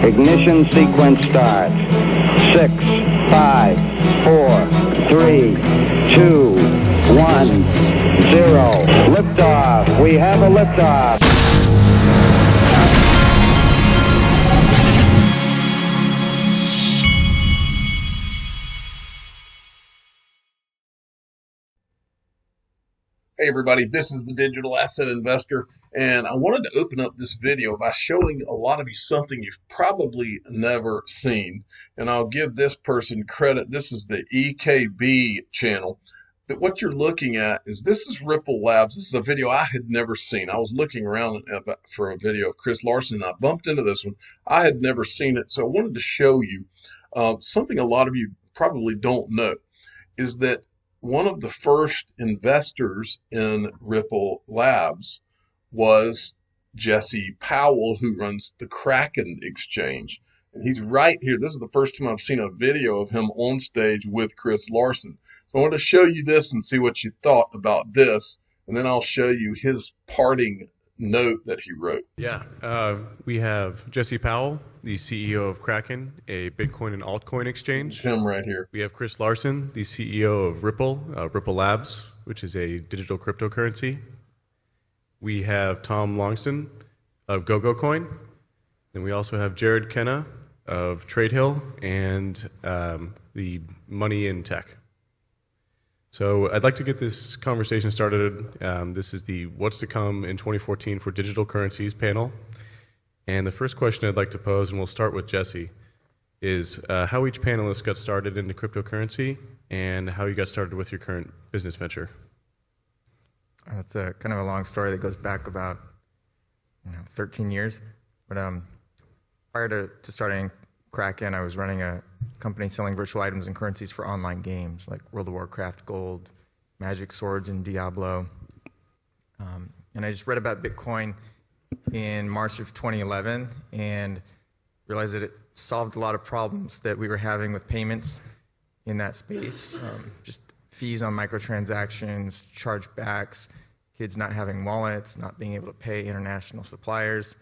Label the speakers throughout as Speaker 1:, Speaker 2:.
Speaker 1: Ignition sequence starts. 6, 5, 4, 3, 2, 1, 0. Liftoff. We have a liftoff.
Speaker 2: Hey everybody, this is the Digital Asset Investor, and I wanted to open up this video by showing a lot of you something you've probably never seen. And I'll give this person credit. This is the EKB channel. But what you're looking at is this is Ripple Labs. This is a video I had never seen. I was looking around for a video of Chris Larson, and I bumped into this one. I had never seen it, so I wanted to show you something a lot of you probably don't know, is that one of the first investors in Ripple Labs was Jesse Powell, who runs the Kraken exchange. And he's right here. This is the first time I've seen a video of him on stage with Chris Larson. So I want to show you this and see what you thought about this. And then I'll show you his parting note that he wrote.
Speaker 3: Yeah, we have Jesse Powell, the CEO of Kraken, a Bitcoin and altcoin exchange.
Speaker 2: It's him right here.
Speaker 3: We have Chris Larson, the CEO of Ripple, Ripple Labs, which is a digital cryptocurrency. We have Tom Longston of GoGoCoin. Then we also have Jared Kenna of TradeHill and the Money in Tech. So I'd like to get this conversation started. This is the What's to Come in 2014 for Digital Currencies panel. And the first question I'd like to pose, and we'll start with Jesse, is how each panelist got started into cryptocurrency and how you got started with your current business venture.
Speaker 4: That's a kind of a long story that goes back about 13 years. But prior to starting Kraken, I was running a company selling virtual items and currencies for online games like World of Warcraft Gold, Magic Swords, and Diablo. And I just read about Bitcoin in March of 2011 and realized that it solved a lot of problems that we were having with payments in that space. Just fees on microtransactions, chargebacks, kids not having wallets, not being able to pay international suppliers.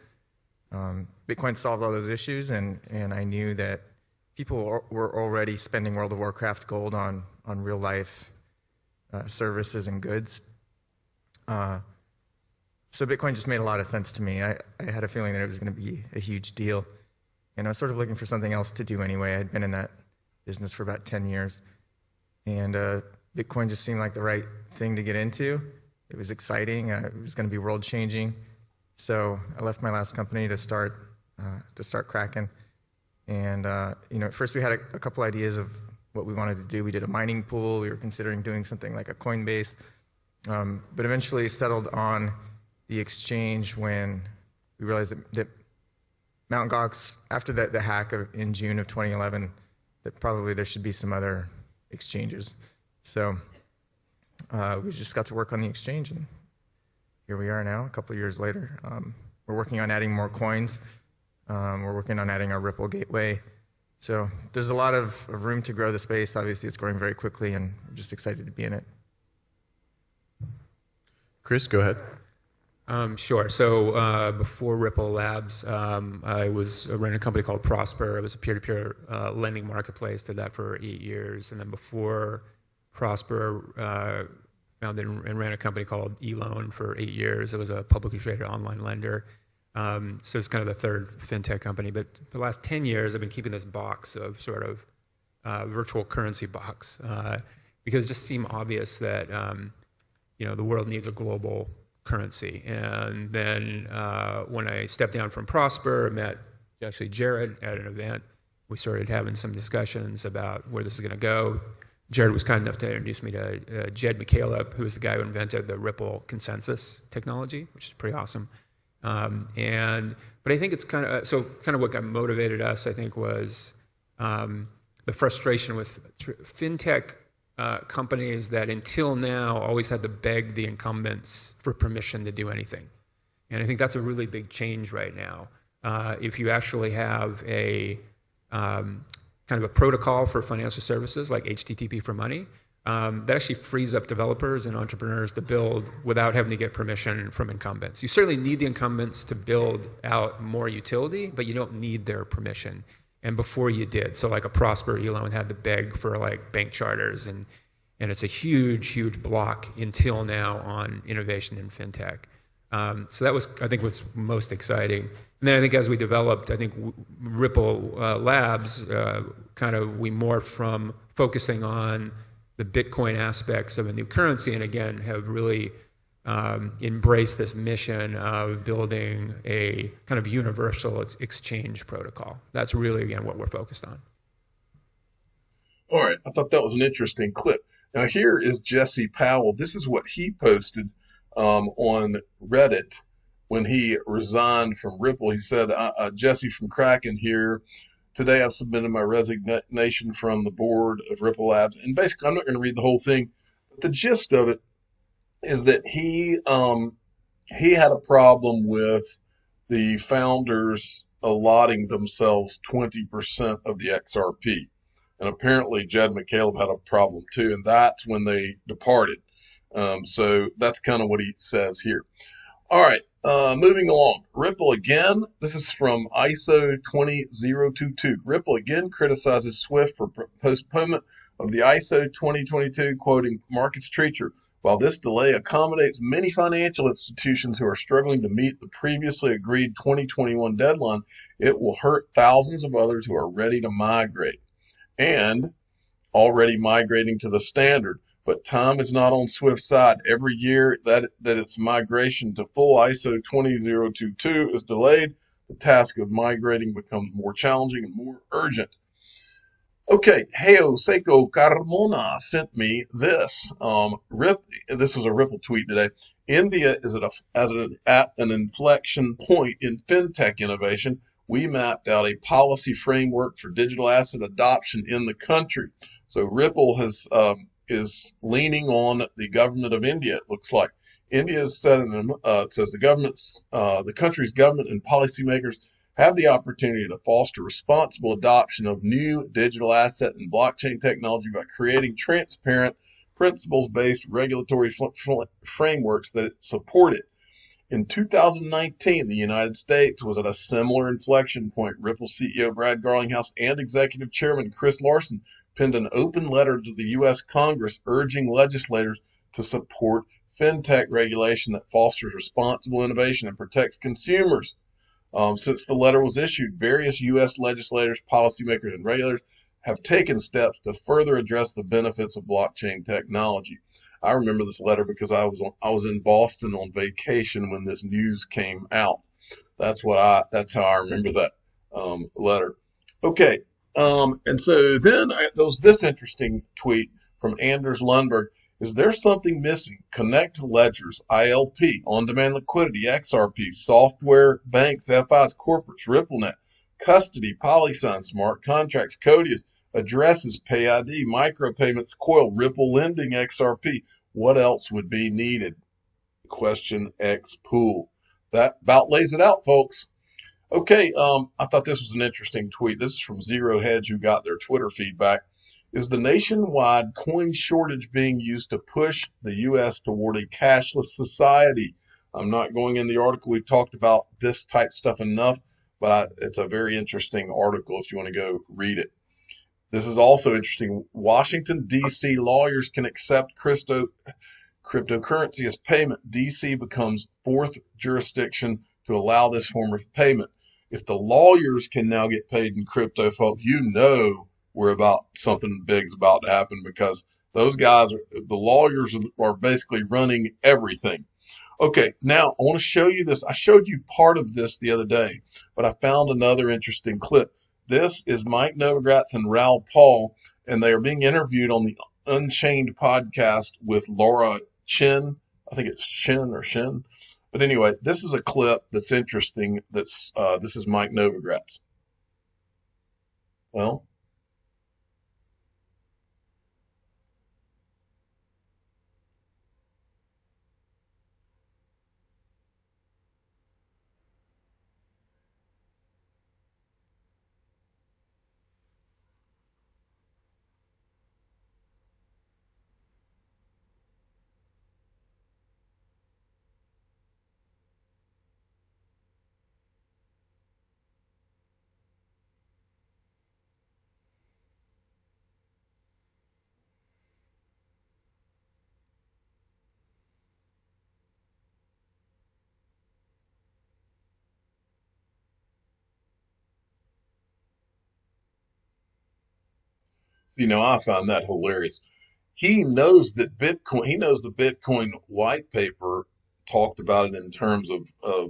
Speaker 4: Bitcoin solved all those issues, and I knew that people were already spending World of Warcraft Gold on real life services and goods. So Bitcoin just made a lot of sense to me. I had a feeling that it was going to be a huge deal, and I was sort of looking for something else to do anyway. I'd been in that business for about 10 years, and Bitcoin just seemed like the right thing to get into. It was exciting. It was going to be world changing. So I left my last company to start Kraken. And at first we had a couple ideas of what we wanted to do. We did a mining pool. We were considering doing something like a Coinbase, but eventually settled on the exchange when we realized that Mt. Gox, after the hack in June of 2011, that probably there should be some other exchanges. So we just got to work on the exchange, and here we are now, a couple of years later. We're working on adding more coins. We're working on adding our Ripple gateway. So there's a lot of room to grow the space. Obviously, it's growing very quickly, and we're just excited to be in it.
Speaker 3: Chris, go ahead.
Speaker 5: Sure. So before Ripple Labs, I was running a company called Prosper. It was a peer-to-peer lending marketplace. Did that for 8 years. And then before Prosper, founded and ran a company called eLoan for 8 years. It was a publicly traded online lender. So it's kind of the third fintech company. But for the last 10 years, I've been keeping this box of sort of virtual currency box because it just seemed obvious that the world needs a global currency. And then when I stepped down from Prosper, I met actually Jared at an event. We started having some discussions about where this is going to go. Jared was kind enough to introduce me to Jed McCaleb, who was the guy who invented the Ripple consensus technology, which is pretty awesome. But I think it's kind of what got motivated us, I think, was the frustration with fintech companies that until now always had to beg the incumbents for permission to do anything. And I think that's a really big change right now. If you actually have a kind of a protocol for financial services like HTTP for money, that actually frees up developers and entrepreneurs to build without having to get permission from incumbents. You certainly need the incumbents to build out more utility, but you don't need their permission. And before you did, so like a Prosper Elon had to beg for like bank charters, and it's a huge block until now on innovation in fintech. So that was, I think, what's most exciting. And then I think as we developed, I think Ripple Labs, we morphed from focusing on the Bitcoin aspects of a new currency, and again, have really embraced this mission of building a kind of universal exchange protocol. That's really, again, what we're focused on.
Speaker 2: All right, I thought that was an interesting clip. Now here is Jesse Powell. This is what he posted on Reddit when he resigned from Ripple. He said, Jesse from Kraken here. Today I submitted my resignation from the board of Ripple Labs. And basically, I'm not going to read the whole thing, but the gist of it is that he had a problem with the founders allotting themselves 20% of the XRP. And apparently Jed McCaleb had a problem too, and that's when they departed. So that's kind of what he says here. All right, moving along. Ripple again. This is from ISO 20022. Ripple again criticizes Swift for postponement of the ISO 2022, quoting Marcus Treacher. While this delay accommodates many financial institutions who are struggling to meet the previously agreed 2021 deadline, it will hurt thousands of others who are ready to migrate and already migrating to the standard. But time is not on Swift's side. Every year that its migration to full ISO 20022 is delayed, the task of migrating becomes more challenging and more urgent. Okay, Heo Seiko Carmona sent me this. This was a Ripple tweet today. India is at an inflection point in fintech innovation. We mapped out a policy framework for digital asset adoption in the country. So Ripple is leaning on the government of India. It looks like India has said, it says the country's government and policymakers have the opportunity to foster responsible adoption of new digital asset and blockchain technology by creating transparent, principles-based regulatory frameworks that support it. In 2019, the United States was at a similar inflection point. Ripple CEO Brad Garlinghouse and Executive Chairman Chris Larson penned an open letter to the U.S. Congress urging legislators to support fintech regulation that fosters responsible innovation and protects consumers. Since the letter was issued, various U.S. legislators, policymakers, and regulators have taken steps to further address the benefits of blockchain technology. I remember this letter because I was in Boston on vacation when this news came out. That's how I remember that letter. Okay, and so then there was this interesting tweet from Anders Lundberg. Is there something missing? Connect ledgers, ILP, on-demand liquidity, XRP, software, banks, FIs, corporates, RippleNet, custody, PolySign, smart contracts, Codius, addresses, PayID, micropayments, Coil, Ripple lending, XRP. What else would be needed? Question X pool. That about lays it out, folks. Okay, I thought this was an interesting tweet. This is from ZeroHeads, who got their Twitter feedback. Is the nationwide coin shortage being used to push the U.S. toward a cashless society? I'm not going in the article. We've talked about this type stuff enough, but it's a very interesting article if you want to go read it. This is also interesting. Washington, D.C. lawyers can accept cryptocurrency as payment. D.C. becomes fourth jurisdiction to allow this form of payment. If the lawyers can now get paid in crypto, folks, something big's about to happen, because those guys, the lawyers are basically running everything. Okay, now I want to show you this. I showed you part of this the other day, but I found another interesting clip. This is Mike Novogratz and Raoul Paul, and they are being interviewed on the Unchained podcast with Laura Chin. I think it's Chin or Shin. But anyway, this is a clip that's interesting. This is Mike Novogratz. Well, You know, I find that hilarious. He knows that Bitcoin, he knows the Bitcoin white paper talked about it in terms of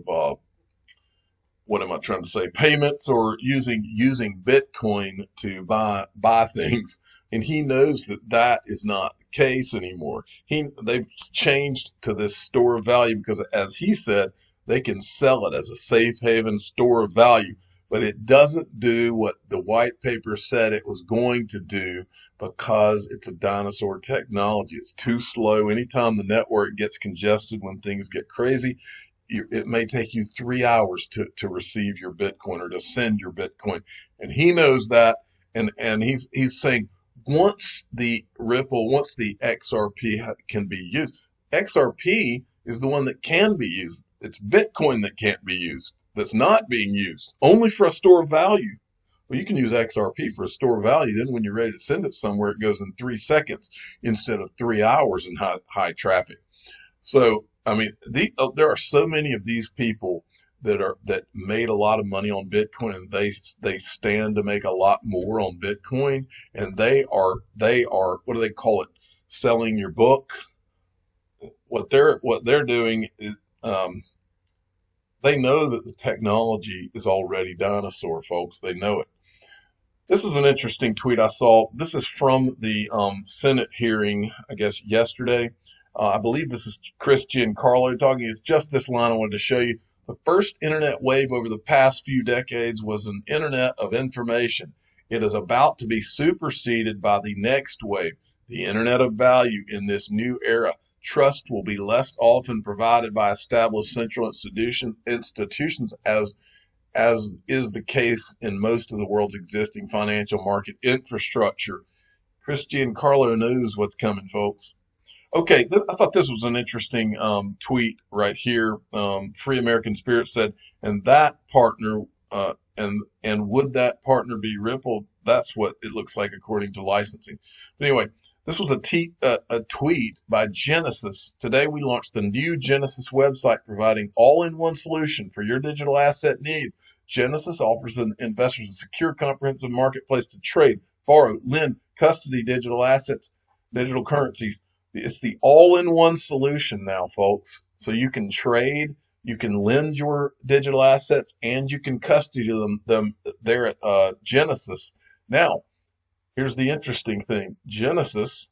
Speaker 2: what am I trying to say? Payments or using Bitcoin to buy things, and he knows that that is not the case anymore. They've changed to this store of value because, as he said, they can sell it as a safe haven store of value, but it doesn't do what the white paper said it was going to do because it's a dinosaur technology. It's too slow. Anytime the network gets congested when things get crazy, it may take you 3 hours to receive your Bitcoin or to send your Bitcoin. And he knows that. And he's saying once the XRP can be used, XRP is the one that can be used. It's Bitcoin that can't be used, that's not being used, only for a store of value. Well, you can use XRP for a store of value. Then when you're ready to send it somewhere, it goes in 3 seconds instead of 3 hours in high traffic. So, I mean, there are so many of these people that made a lot of money on Bitcoin, and they stand to make a lot more on Bitcoin, and they are what do they call it? Selling your book. What they're doing is, they know that the technology is already dinosaur, folks. They know it. This is an interesting tweet I saw. This is from the Senate hearing, I guess, yesterday. I believe this is Chris Giancarlo talking. It's just this line I wanted to show you. The first internet wave over the past few decades was an internet of information. It is about to be superseded by the next wave, the internet of value. In this new era, trust will be less often provided by established central institutions as is the case in most of the world's existing financial market infrastructure. Chris Giancarlo knows what's coming, folks. Okay, I thought this was an interesting tweet right here. Free American Spirit said, and that partner, and would that partner be Ripple? That's what it looks like according to licensing. But anyway, this was a tweet by Genesis. Today we launched the new Genesis website providing all-in-one solution for your digital asset needs. Genesis offers investors a secure, comprehensive marketplace to trade, borrow, lend, custody digital assets, digital currencies. It's the all-in-one solution now, folks. So you can trade, you can lend your digital assets, and you can custody them there at Genesis. Now, here's the interesting thing. Genesis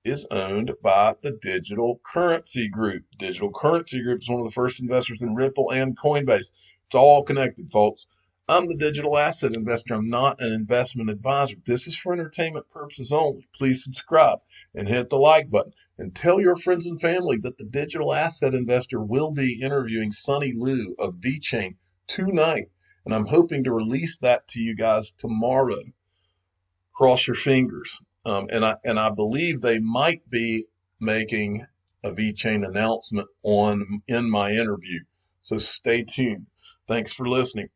Speaker 2: is owned by the Digital Currency Group. Digital Currency Group is one of the first investors in Ripple and Coinbase. It's all connected, folks. I'm the digital asset investor. I'm not an investment advisor. This is for entertainment purposes only. Please subscribe and hit the like button. And tell your friends and family that the digital asset investor will be interviewing Sonny Liu of VeChain tonight. And I'm hoping to release that to you guys tomorrow. Cross your fingers. And I believe they might be making a VeChain announcement in my interview. So stay tuned. Thanks for listening.